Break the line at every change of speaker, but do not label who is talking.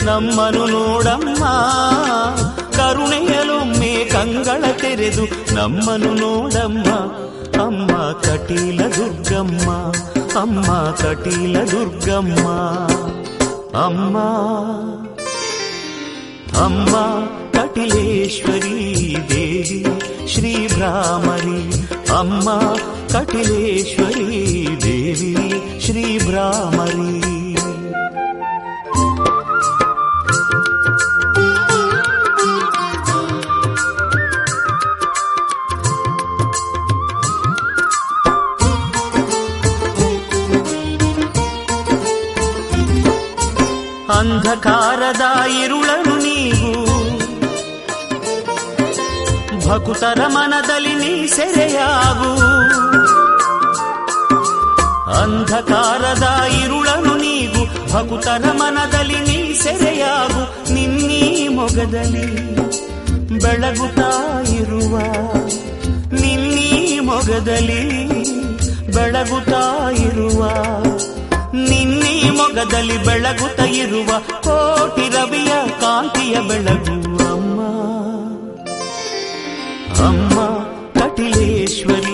ನಮ್ಮನು ನೋಡಮ್ಮ, ಕರುಣೆಯಲೊಮ್ಮೆ ಕಂಗಳ ತೆರೆದು ನಮ್ಮನು ನೋಡಮ್ಮ. ಅಮ್ಮ ಕಟೀಲ ದುರ್ಗಮ್ಮ, ಅಮ್ಮ ಕಟೀಲ ದುರ್ಗಮ್ಮ. ಅಮ್ಮ ಅಮ್ಮ ಕಟಿಲೇಶ್ವರಿ ದೇವಿ ಶ್ರೀ ಭ್ರಾಮರಿ. ಅಮ್ಮ ಕಟಿಲೇಶ್ವರಿ ದೇವಿ ಶ್ರೀ ಭ್ರಾಮರಿ. ಅಂಧಕಾರದ ಇರುಳನು ನೀವು, ಭಕುತರ ಮನದಲ್ಲಿ ನೀ ಸೆರೆಯಾಗು. ಅಂಧಕಾರದ ಇರುಳನು ನೀವು, ಭಕುತರ ಮನದಲ್ಲಿ ನೀ ಸೆರೆಯಾಗು. ನಿನ್ನೀ ಮೊಗದಲ್ಲಿ ಬೆಳಗುತ್ತಾ ಇರುವ, ನಿನ್ನೀ ಮೊಗದಲ್ಲಿ ಬೆಳಗುತ್ತಾ ಇರುವ, ನಿನ್ನೀ ಮೊಗದಲ್ಲಿ ಬೆಳಗುತ್ತ ಇರುವ ಕೋಟಿ ರವಿಯ ಕಾಂತಿಯ ಬೆಳಗು. ಅಮ್ಮ ಅಮ್ಮ ಕಟಿಲೇಶ್ವರಿ